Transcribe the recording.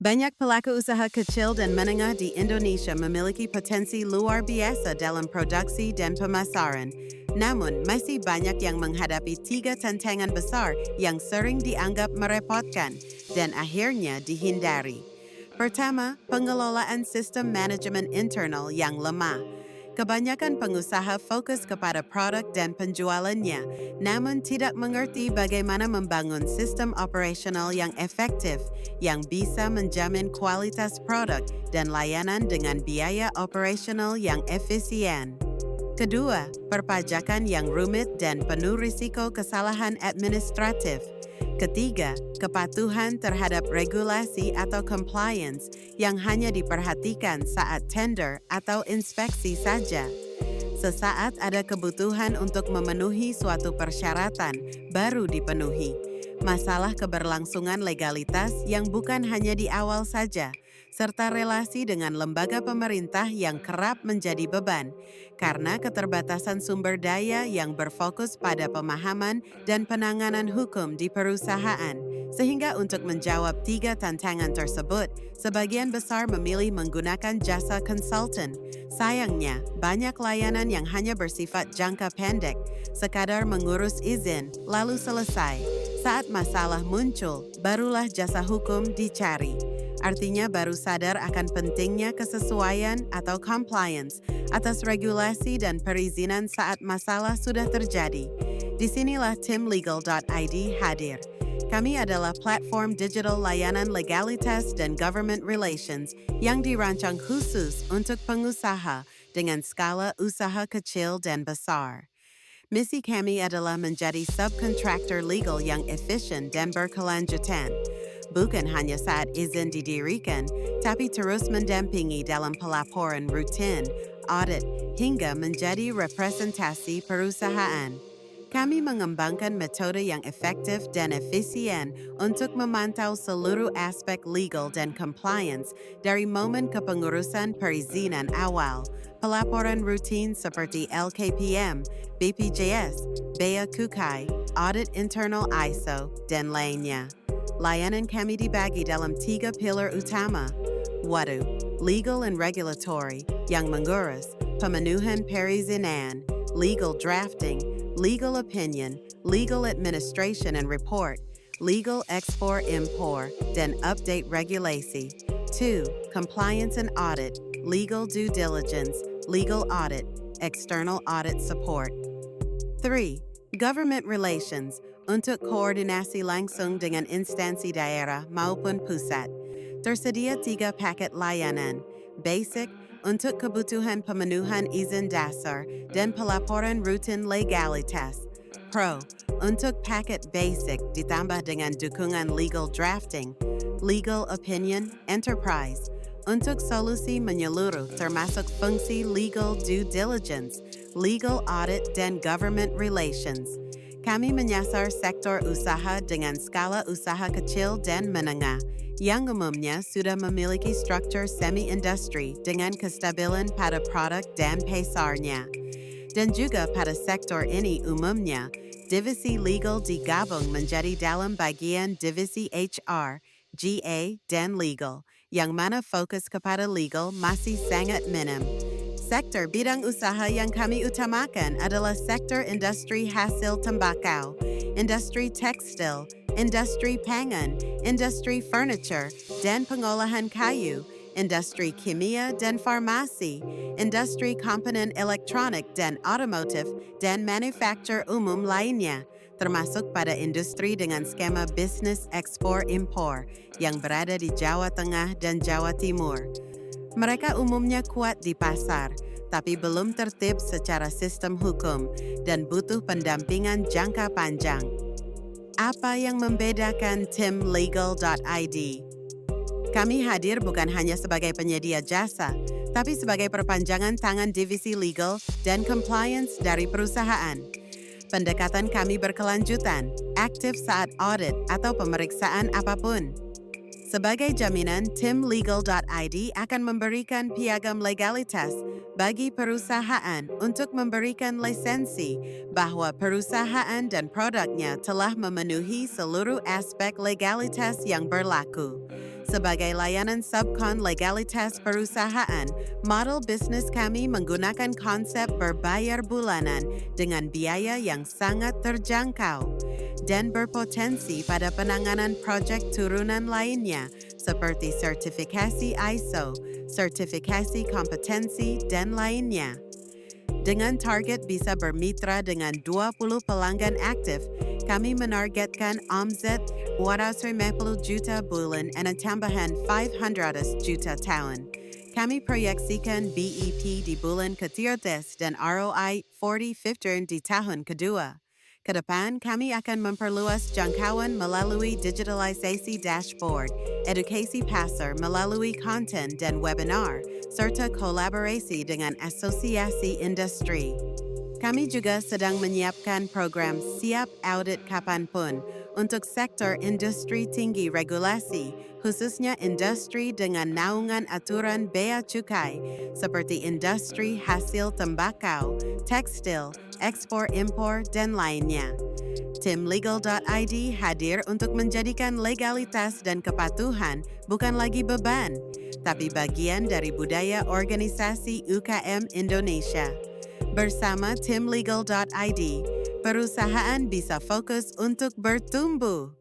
Banyak pelaku usaha kecil dan menengah di Indonesia memiliki potensi luar biasa dalam produksi dan pemasaran. Namun, masih banyak yang menghadapi tiga tantangan besar yang sering dianggap merepotkan dan akhirnya dihindari. Pertama, pengelolaan sistem manajemen internal yang lemah. Kebanyakan pengusaha fokus kepada produk dan penjualannya, namun tidak mengerti bagaimana membangun sistem operasional yang efektif yang bisa menjamin kualitas produk dan layanan dengan biaya operasional yang efisien. Kedua, perpajakan yang rumit dan penuh risiko kesalahan administratif. Ketiga, kepatuhan terhadap regulasi atau compliance yang hanya diperhatikan saat tender atau inspeksi saja. Sesaat ada kebutuhan untuk memenuhi suatu persyaratan, baru dipenuhi. Masalah keberlangsungan legalitas yang bukan hanya di awal saja, serta relasi dengan lembaga pemerintah yang kerap menjadi beban, karena keterbatasan sumber daya yang berfokus pada pemahaman dan penanganan hukum di perusahaan. Sehingga untuk menjawab tiga tantangan tersebut, sebagian besar memilih menggunakan jasa konsultan. Sayangnya, banyak layanan yang hanya bersifat jangka pendek, sekadar mengurus izin, lalu selesai. Saat masalah muncul, barulah jasa hukum dicari. Artinya baru sadar akan pentingnya kesesuaian atau compliance atas regulasi dan perizinan saat masalah sudah terjadi. Disinilah tim legal.id hadir. Kami adalah platform digital layanan legalitas dan government relations yang dirancang khusus untuk pengusaha dengan skala usaha kecil dan besar. Misi kami adalah menjadi subcontractor legal yang efisien dan berkelanjutan. Bukan hanya saat izin didirikan, tapi terus mendampingi dalam pelaporan rutin, audit, hingga menjadi representasi perusahaan. Kami mengembangkan metode yang efektif dan efisien untuk memantau seluruh aspek legal dan compliance dari momen kepengurusan perizinan awal, pelaporan rutin seperti LKPM, BPJS, Bea Cukai, audit internal ISO, dan lainnya. Layanan kami dibagi dalam tiga pilar utama. WADU, Legal and Regulatory, yang mengurus pemenuhan perizinan, legal drafting, legal opinion, legal administration and report, legal export-import, dan update regulasi. 2. Compliance and audit, legal due diligence, legal audit, external audit support. 3. Government relations, untuk koordinasi langsung dengan instansi daerah maupun pusat. Tersedia 3 paket layanan, basic, untuk kebutuhan pemenuhan izin dasar dan pelaporan rutin legalitas. Pro, untuk paket basic ditambah dengan dukungan legal drafting, legal opinion, enterprise, untuk solusi menyeluruh termasuk fungsi legal due diligence, legal audit, dan government relations. Kami menyasar sektor usaha dengan skala usaha kecil dan menengah, yang umumnya sudah memiliki struktur semi-industri dengan kestabilan pada produk dan pasarnya. Dan juga pada sektor ini umumnya, divisi legal digabung menjadi dalam bagian divisi HR, GA, dan legal, yang mana fokus kepada legal masih sangat minim. Sektor bidang usaha yang kami utamakan adalah sektor industri hasil tembakau, industri tekstil, industri pangan, industri furniture, dan pengolahan kayu, industri kimia dan farmasi, industri komponen elektronik dan otomotif, dan manufaktur umum lainnya, termasuk pada industri dengan skema bisnis ekspor-impor yang berada di Jawa Tengah dan Jawa Timur. Mereka umumnya kuat di pasar, tapi belum tertib secara sistem hukum dan butuh pendampingan jangka panjang. Apa yang membedakan tim legal.id? Kami hadir bukan hanya sebagai penyedia jasa, tapi sebagai perpanjangan tangan divisi legal dan compliance dari perusahaan. Pendekatan kami berkelanjutan, aktif saat audit atau pemeriksaan apapun. Sebagai jaminan, tim legal.id akan memberikan piagam legalitas bagi perusahaan untuk memberikan lisensi bahwa perusahaan dan produknya telah memenuhi seluruh aspek legalitas yang berlaku. Sebagai layanan subkon legalitas perusahaan, model bisnis kami menggunakan konsep berbayar bulanan dengan biaya yang sangat terjangkau dan berpotensi pada penanganan proyek turunan lainnya seperti sertifikasi ISO, sertifikasi kompetensi, dan lainnya. Dengan target bisa bermitra dengan 20 pelanggan aktif, kami menargetkan omset 250 juta bulan dan tambahan 500 juta tahun. Kami proyeksikan BEP di bulan ke-13 dan ROI 40-50 di tahun kedua. Kedepan, kami akan memperluas jangkauan melalui digitalisasi dashboard, edukasi pasar melalui konten dan webinar, serta kolaborasi dengan asosiasi industri. Kami juga sedang menyiapkan program Siap Audit Kapanpun untuk sektor industri tinggi regulasi, khususnya industri dengan naungan aturan bea cukai, seperti industri hasil tembakau, tekstil, ekspor-impor, dan lainnya. Tim Legal.id hadir untuk menjadikan legalitas dan kepatuhan bukan lagi beban, tapi bagian dari budaya organisasi UKM Indonesia. Bersama Tim Legal.id, perusahaan bisa fokus untuk bertumbuh.